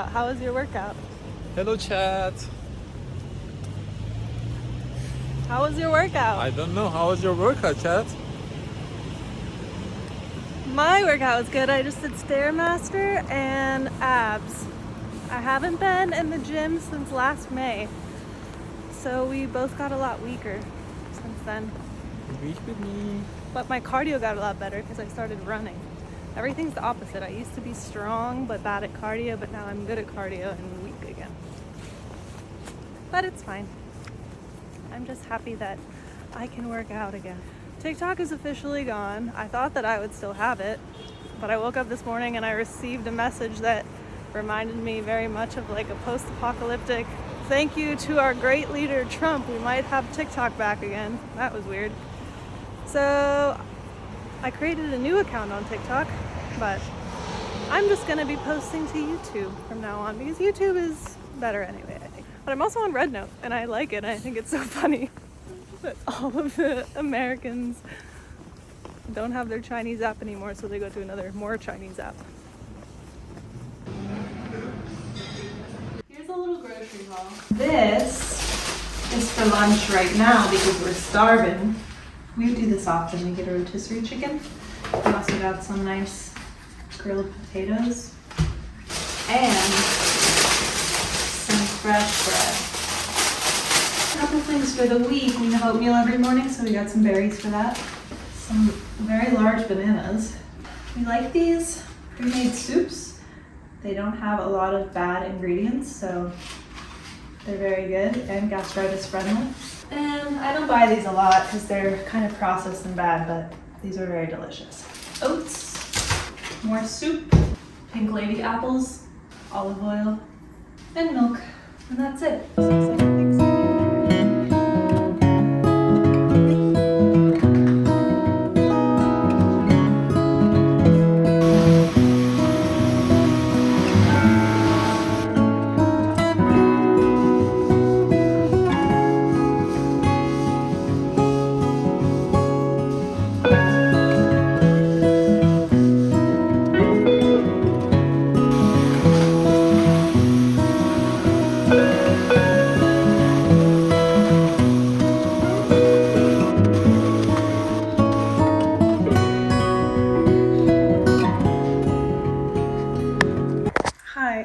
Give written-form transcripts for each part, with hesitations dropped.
workout. How was your workout? Hello, chat. How was your workout? I don't know. How was your workout, chat? My workout was good. I just did Stairmaster and abs. I haven't been in the gym since last May, so we both got a lot weaker since then. Weak with me. But my cardio got a lot better because I started running. Everything's the opposite. I used to be strong but bad at cardio, but now I'm good at cardio and weak again. But it's fine. I'm just happy that I can work out again. TikTok is officially gone. I thought that I would still have it, but I woke up this morning and I received a message that reminded me very much of like a post-apocalyptic thank you to our great leader Trump. We might have TikTok back again. That was weird. So I created a new account on TikTok, but I'm just gonna be posting to YouTube from now on because YouTube is better anyway, I think. But I'm also on Red Note and I like it and I think it's so funny that all of the Americans don't have their Chinese app anymore, so they go to another more Chinese app. Here's a little grocery haul. This is for lunch right now because we're starving. We do this often. We get a rotisserie chicken. We also got some nice grilled potatoes and some fresh bread. A couple things for the week. We have oatmeal every morning, so we got some berries for that. Some very large bananas. We like these pre-made soups. They don't have a lot of bad ingredients, so they're very good and gastritis friendly. And I don't buy these a lot because they're kind of processed and bad, but these are very delicious. Oats, more soup, pink lady apples, olive oil, and milk. And that's it.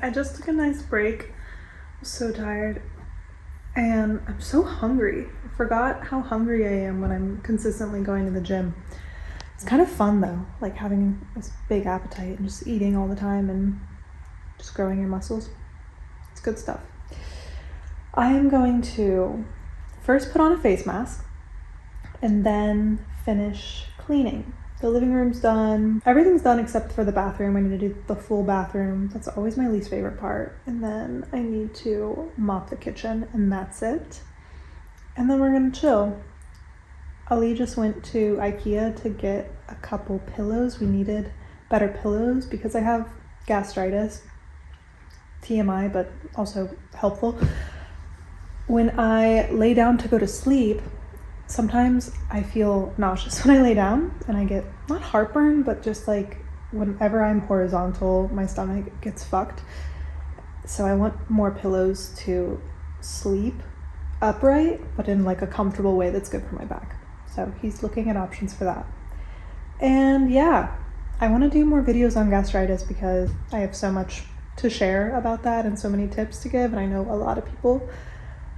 I just took a nice break. I'm so tired and I'm so hungry. I forgot how hungry I am when I'm consistently going to the gym. It's kind of fun though, like having this big appetite and just eating all the time and just growing your muscles. It's good stuff. I am going to first put on a face mask and then finish cleaning. The living room's done. Everything's done except for the bathroom. I need to do the full bathroom. That's always my least favorite part. And then I need to mop the kitchen and that's it. And then we're gonna chill. Ali just went to IKEA to get a couple pillows. We needed better pillows because I have gastritis. TMI, but also helpful. When I lay down to go to sleep, sometimes I feel nauseous when I lay down and I get not heartburn, but just like whenever I'm horizontal, my stomach gets fucked. So I want more pillows to sleep upright, but in like a comfortable way that's good for my back. So he's looking at options for that. And yeah, I want to do more videos on gastritis because I have so much to share about that and so many tips to give. And I know a lot of people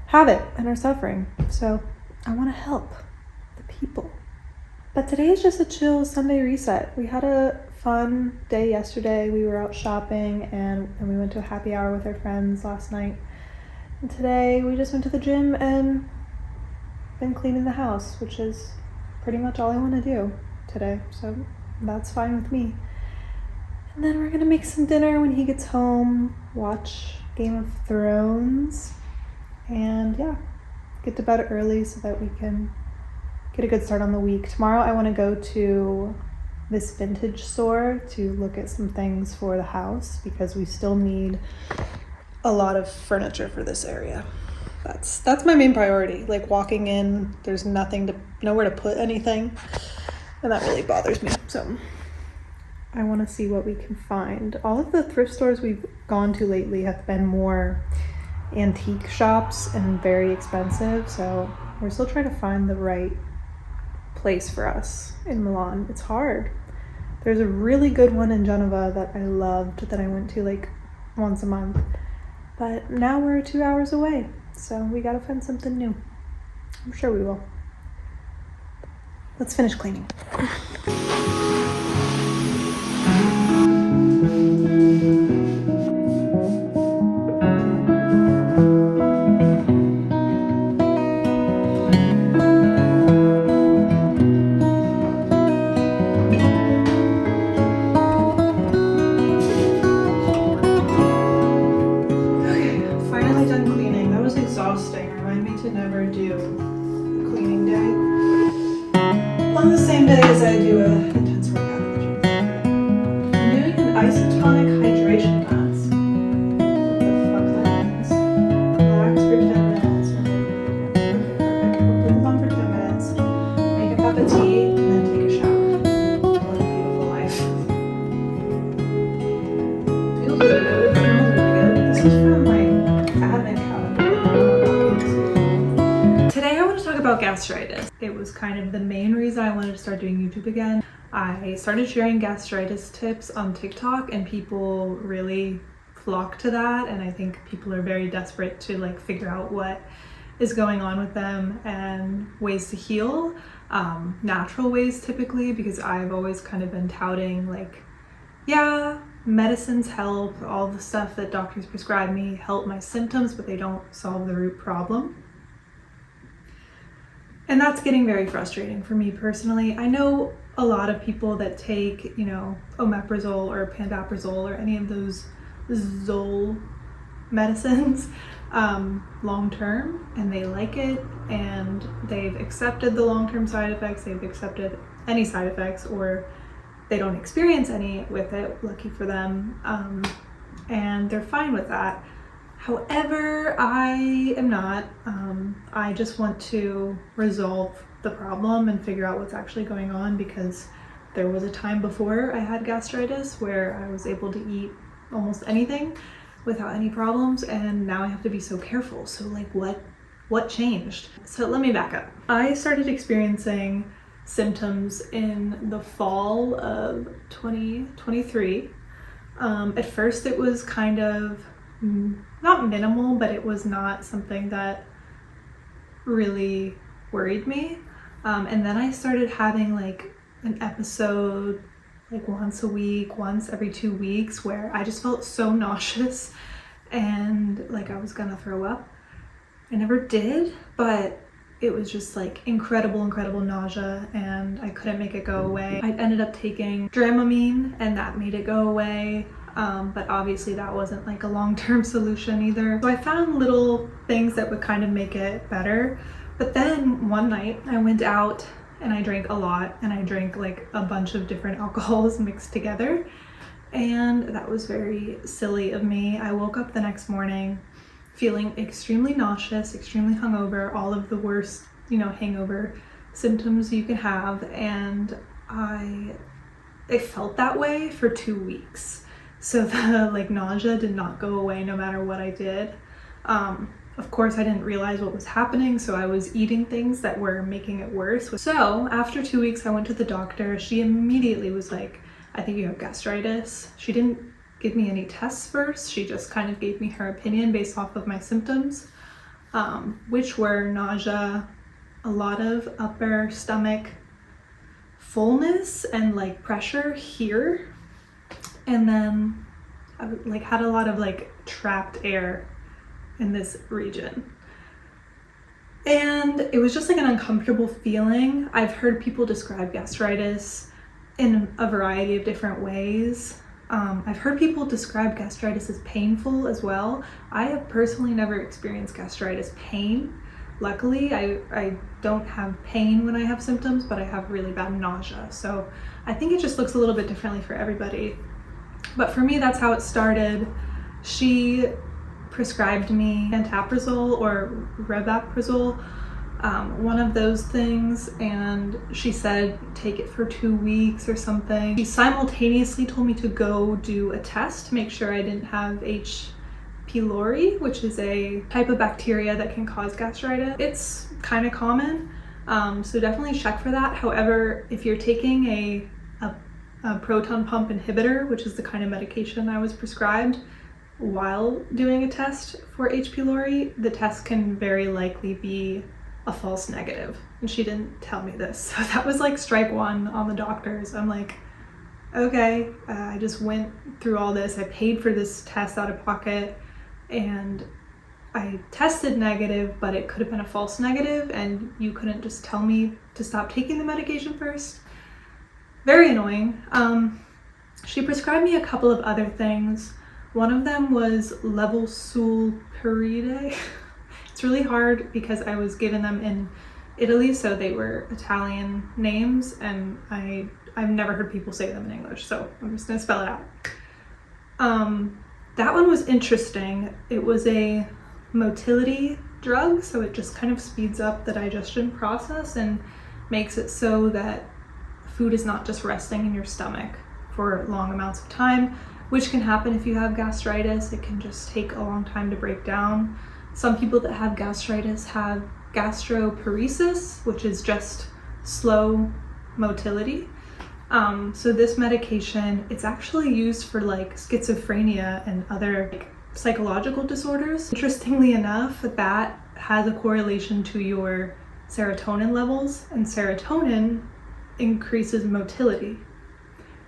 have it and are suffering. So I want to help the people. But today is just a chill Sunday reset. We had a fun day yesterday. We were out shopping and we went to a happy hour with our friends last night. And today we just went to the gym and been cleaning the house, which is pretty much all I want to do today. So that's fine with me. And then we're gonna make some dinner when he gets home, watch Game of Thrones, and yeah, get to bed early so that we can get a good start on the week. Tomorrow I want to go to this vintage store to look at some things for the house because we still need a lot of furniture for this area. That's my main priority. Like walking in, there's nowhere to put anything, and that really bothers me. So I want to see what we can find. All of the thrift stores we've gone to lately have been more antique shops and very expensive, so we're still trying to find the right place for us in Milan. It's hard. There's a really good one in Genova that I loved that I went to like once a month, but now we're 2 hours away, so we gotta find something new. I'm sure we will. Let's finish cleaning. Exhausting. Remind me to never do a cleaning day on the same day as I do an intense workout in the gym. I'm doing an isotonic hydration mask. What the fuck that means? Relax for 10 minutes. Okay, perfect. We'll put it on for 10 minutes, make a cup of tea, and then take a shower. What a beautiful life. Feels really good. It smells really good. This is from my advent calendar. Today I want to talk about gastritis. It was kind of the main reason I wanted to start doing YouTube again. I started sharing gastritis tips on TikTok and people really flock to that, and I think people are very desperate to like figure out what is going on with them and ways to heal, natural ways typically, because I've always kind of been touting like, yeah, medicines help, all the stuff that doctors prescribe me help my symptoms, but they don't solve the root problem. And that's getting very frustrating for me personally. I know a lot of people that take, omeprazole or pantoprazole or any of those Zol medicines long term, and they like it, and they've accepted the long-term side effects, they've accepted any side effects, or they don't experience any with it, lucky for them, and they're fine with that. However, I am not. I just want to resolve the problem and figure out what's actually going on, because there was a time before I had gastritis where I was able to eat almost anything without any problems, and now I have to be so careful. So like what changed? So let me back up. I started experiencing symptoms in the fall of 2023. At first it was kind of not minimal, but it was not something that really worried me. And then I started having like an episode like once a week, once every 2 weeks, where I just felt so nauseous and like I was gonna throw up. I never did, but it was just like incredible nausea, and I couldn't make it go away. I ended up taking Dramamine and that made it go away. But obviously that wasn't like a long-term solution either. So I found little things that would kind of make it better. But then one night I went out and I drank a lot, and I drank like a bunch of different alcohols mixed together. And that was very silly of me. I woke up the next morning feeling extremely nauseous, extremely hungover, all of the worst, hangover symptoms you can have. And it felt that way for 2 weeks. So the like nausea did not go away no matter what I did. Of course, I didn't realize what was happening, so I was eating things that were making it worse. So after 2 weeks, I went to the doctor. She immediately was like, I think you have gastritis. She didn't give me any tests first. She just kind of gave me her opinion based off of my symptoms, which were nausea, a lot of upper stomach fullness and like pressure here. And then I like had a lot of like trapped air in this region. And it was just like an uncomfortable feeling. I've heard people describe gastritis in a variety of different ways. I've heard people describe gastritis as painful as well. I have personally never experienced gastritis pain. Luckily, I don't have pain when I have symptoms, but I have really bad nausea. So I think it just looks a little bit differently for everybody. But for me, that's how it started. She prescribed me pantoprazole or rabeprazole one of those things, and she said take it for 2 weeks or something. She simultaneously told me to go do a test to make sure I didn't have H. pylori, which is a type of bacteria that can cause gastritis. It's kind of common, so definitely check for that. However, if you're taking a proton pump inhibitor, which is the kind of medication I was prescribed while doing a test for H. pylori, the test can very likely be a false negative. And she didn't tell me this. So that was like strike one on the doctors. I'm like, okay, I just went through all this. I paid for this test out of pocket and I tested negative, but it could have been a false negative and you couldn't just tell me to stop taking the medication first. Very annoying. She prescribed me a couple of other things. One of them was levolsulpiride. It's really hard because I was given them in Italy, so they were Italian names, and I've never heard people say them in English, so I'm just gonna spell it out. That one was interesting. It was a motility drug, so it just kind of speeds up the digestion process and makes it so that food is not just resting in your stomach for long amounts of time, which can happen if you have gastritis. It can just take a long time to break down. Some people that have gastritis have gastroparesis, which is just slow motility. So this medication, it's actually used for like schizophrenia and other like psychological disorders. Interestingly enough, that has a correlation to your serotonin levels, and serotonin increases motility.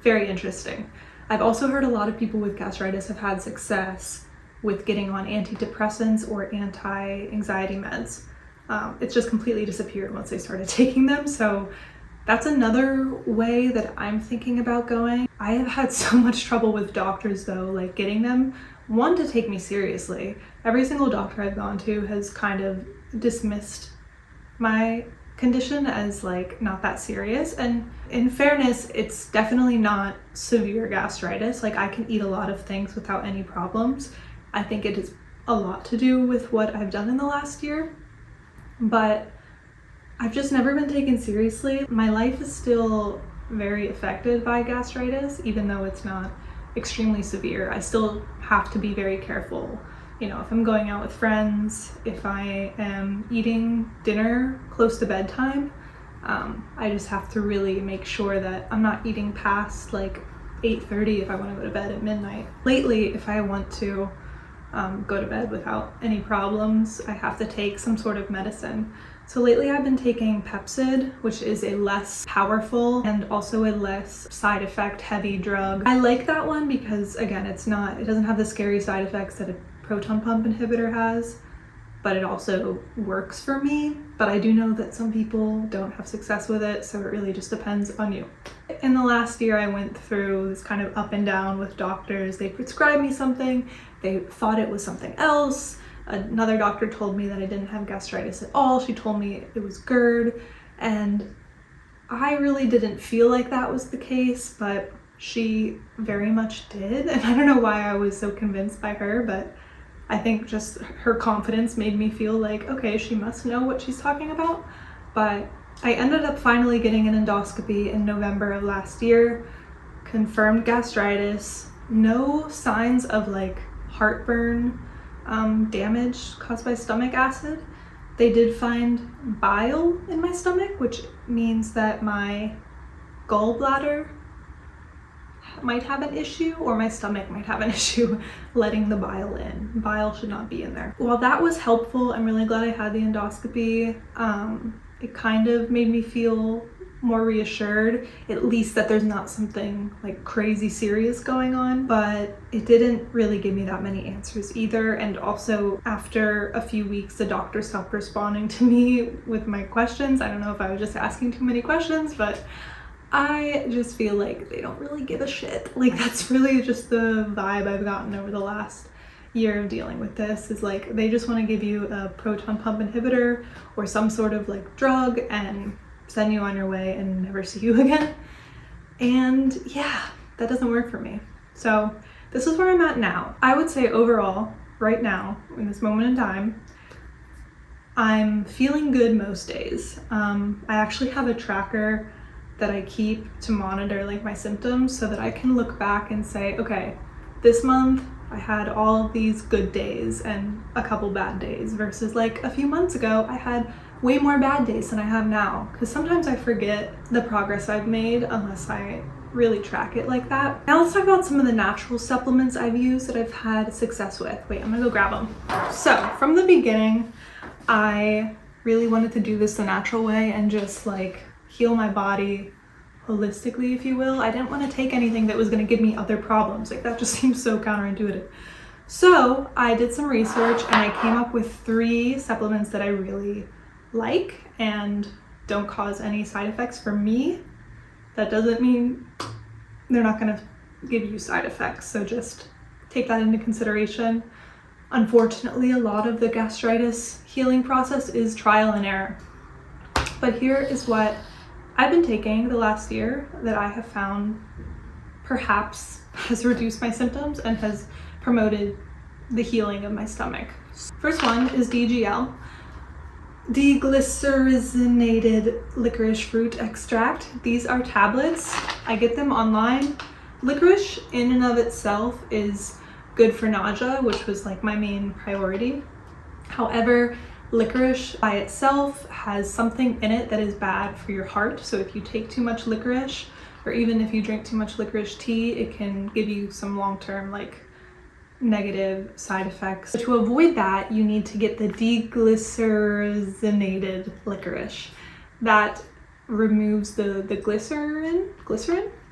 Very interesting. I've also heard a lot of people with gastritis have had success with getting on antidepressants or anti-anxiety meds. It's just completely disappeared once they started taking them. So that's another way that I'm thinking about going. I have had so much trouble with doctors though, like getting them, one, to take me seriously. Every single doctor I've gone to has kind of dismissed my condition as like not that serious, and in fairness, it's definitely not severe gastritis. Like I can eat a lot of things without any problems. I think it is a lot to do with what I've done in the last year, but I've just never been taken seriously. My life is still very affected by gastritis, even though it's not extremely severe. I still have to be very careful. You know, if I'm going out with friends, if I am eating dinner close to bedtime, I just have to really make sure that I'm not eating past like 8:30 if I want to go to bed at midnight. Lately, if I want to go to bed without any problems, I have to take some sort of medicine. So lately I've been taking Pepcid, which is a less powerful and also a less side effect heavy drug. I like that one because again, it doesn't have the scary side effects that a proton pump inhibitor has, but it also works for me. But I do know that some people don't have success with it, so it really just depends on you. In the last year, I went through this kind of up and down with doctors. They prescribed me something, they thought it was something else. Another doctor told me that I didn't have gastritis at all. She told me it was GERD, and I really didn't feel like that was the case, but she very much did. And I don't know why I was so convinced by her, but I think just her confidence made me feel like, okay, she must know what she's talking about. But I ended up finally getting an endoscopy in November of last year, confirmed gastritis, no signs of like heartburn, damage caused by stomach acid. They did find bile in my stomach, which means that my gallbladder might have an issue, or my stomach might have an issue letting the bile in. Bile should not be in there. While that was helpful, I'm really glad I had the endoscopy. It kind of made me feel more reassured, at least that there's not something like crazy serious going on, but it didn't really give me that many answers either. And also after a few weeks, the doctor stopped responding to me with my questions. I don't know if I was just asking too many questions, but I just feel like they don't really give a shit. Like that's really just the vibe I've gotten over the last year of dealing with this, is like they just want to give you a proton pump inhibitor or some sort of like drug and send you on your way and never see you again. And yeah, that doesn't work for me. So this is where I'm at now. I would say overall, right now, in this moment in time, I'm feeling good most days. I actually have a tracker that I keep to monitor like my symptoms so that I can look back and say, okay, this month I had all of these good days and a couple bad days versus like a few months ago I had way more bad days than I have now, because sometimes I forget the progress I've made unless I really track it like that. Now let's talk about some of the natural supplements I've used that I've had success with. Wait, I'm gonna go grab them. So from the beginning, I really wanted to do this the natural way and just like heal my body holistically, if you will. I didn't want to take anything that was going to give me other problems. Like that just seems so counterintuitive. So I did some research and I came up with 3 supplements that I really like and don't cause any side effects for me. That doesn't mean they're not going to give you side effects, so just take that into consideration. Unfortunately, a lot of the gastritis healing process is trial and error. But here is what I've been taking the last year that I have found perhaps has reduced my symptoms and has promoted the healing of my stomach. First one is DGL, deglycerinated licorice fruit extract. These are tablets. I get them online. Licorice in and of itself is good for nausea, which was like my main priority. However, licorice by itself has something in it that is bad for your heart. So if you take too much licorice, or even if you drink too much licorice tea, it can give you some long-term like negative side effects. So to avoid that, you need to get the deglycerinated licorice. That removes the glycerin,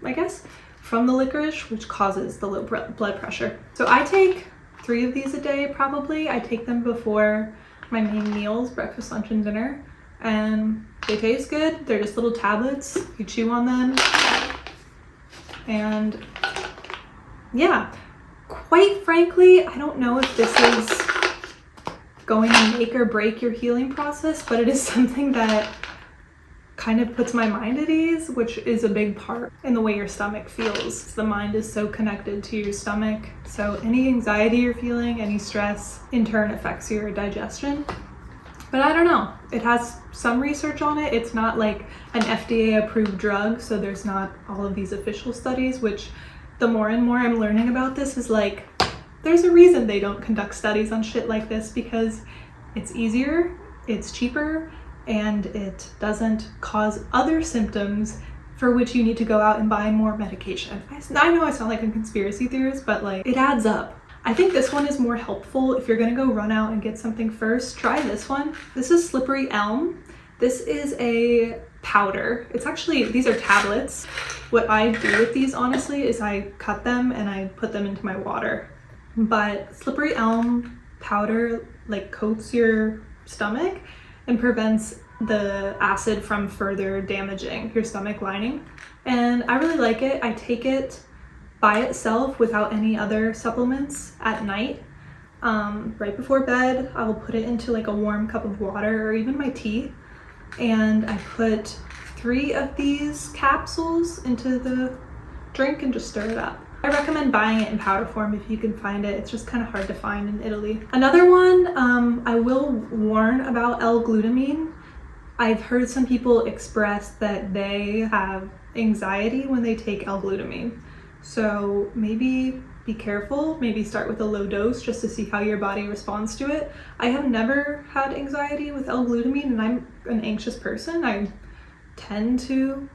I guess, from the licorice, which causes the low blood pressure. So I take 3 of these a day probably. I take them before my main meals, breakfast, lunch, and dinner, and they taste good. They're just little tablets. You chew on them, and yeah, quite frankly, I don't know if this is going to make or break your healing process, but it is something that kind of puts my mind at ease, which is a big part in the way your stomach feels. The mind is so connected to your stomach, so any anxiety you're feeling, any stress, in turn affects your digestion. But I don't know, it has some research on it. It's not like an FDA approved drug, so there's not all of these official studies, which the more and more I'm learning about this is like, there's a reason they don't conduct studies on shit like this, because it's easier, it's cheaper, and it doesn't cause other symptoms for which you need to go out and buy more medication. I know I sound like a conspiracy theorist, but like it adds up. I think this one is more helpful. If you're gonna go run out and get something first, try this one. This is Slippery Elm. This is a powder. It's actually, these are tablets. What I do with these honestly is I cut them and I put them into my water. But Slippery Elm powder like coats your stomach and prevents the acid from further damaging your stomach lining. And I really like it. I take it by itself without any other supplements at night. Right before bed, I will put it into like a warm cup of water or even my tea. And I put 3 of these capsules into the drink and just stir it up. I recommend buying it in powder form if you can find it. It's just kind of hard to find in Italy. Another one, I will warn about L-glutamine. I've heard some people express that they have anxiety when they take L-glutamine. So maybe be careful, maybe start with a low dose just to see how your body responds to it. I have never had anxiety with L-glutamine, and I'm an anxious person. I tend to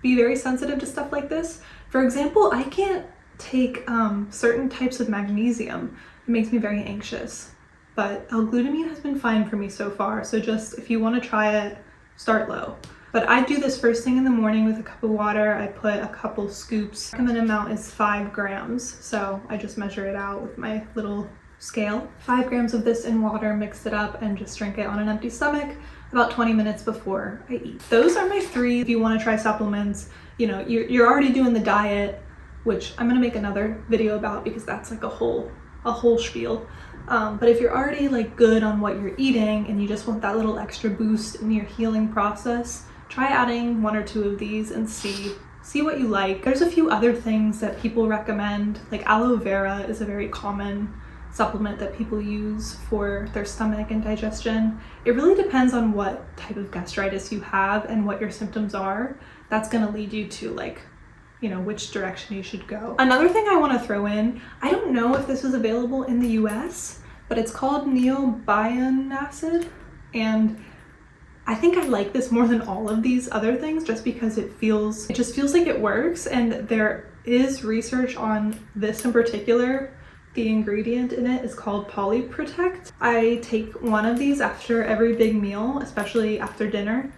be very sensitive to stuff like this. For example, I can't take certain types of magnesium. It makes me very anxious, but L-glutamine has been fine for me so far. So just if you want to try it, start low. But I do this first thing in the morning with a cup of water. I put a couple scoops. The recommended amount is 5 grams. So I just measure it out with my little scale. 5 grams of this in water, mix it up, and just drink it on an empty stomach about 20 minutes before I eat. Those are my 3. If you want to try supplements, you know, you're already doing the diet, which I'm gonna make another video about because that's like a whole spiel. But if you're already like good on what you're eating and you just want that little extra boost in your healing process, try adding 1 or 2 of these and see what you like. There's a few other things that people recommend, like aloe vera is a very common supplement that people use for their stomach and digestion. It really depends on what type of gastritis you have and what your symptoms are. That's going to lead you to like, you know, which direction you should go. Another thing I want to throw in, I don't know if this is available in the US, but it's called neobion acid, and I think I like this more than all of these other things just because it just feels like it works, and there is research on this in particular. The ingredient in it is called polyprotect. I take one of these after every big meal, especially after dinner,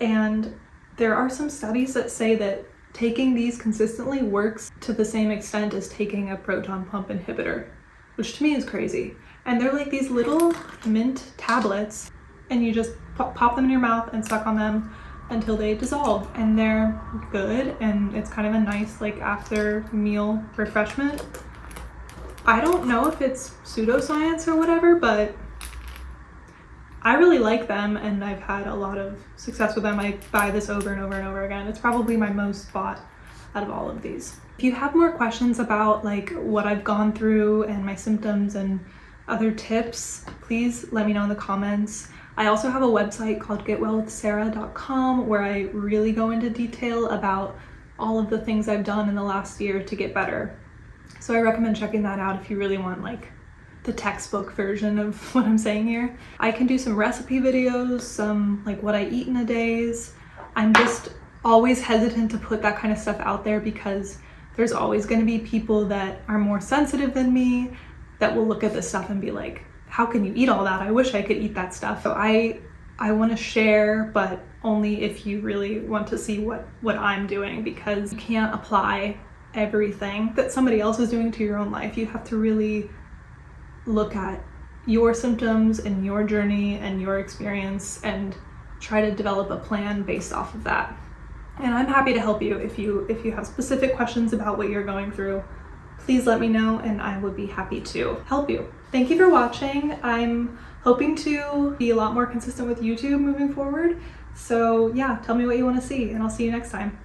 and there are some studies that say that taking these consistently works to the same extent as taking a proton pump inhibitor, which to me is crazy. And they're like these little mint tablets, and you just pop them in your mouth and suck on them until they dissolve, and they're good, and it's kind of a nice like after meal refreshment. I don't know if it's pseudoscience or whatever, but I really like them and I've had a lot of success with them. I buy this over and over and over again. It's probably my most bought out of all of these. If you have more questions about like what I've gone through and my symptoms and other tips, please let me know in the comments. I also have a website called getwellwithsarah.com where I really go into detail about all of the things I've done in the last year to get better. So I recommend checking that out if you really want like the textbook version of what I'm saying here. I can do some recipe videos, some like what I eat in a days. I'm just always hesitant to put that kind of stuff out there because there's always going to be people that are more sensitive than me that will look at this stuff and be like, how can you eat all that? I wish I could eat that stuff. So I want to share, but only if you really want to see what I'm doing, because you can't apply everything that somebody else is doing to your own life. You have to really look at your symptoms and your journey and your experience and try to develop a plan based off of that. And I'm happy to help you if you have specific questions about what you're going through. Please let me know and I would be happy to help you. Thank you for watching. I'm hoping to be a lot more consistent with YouTube moving forward. So yeah, tell me what you want to see and I'll see you next time.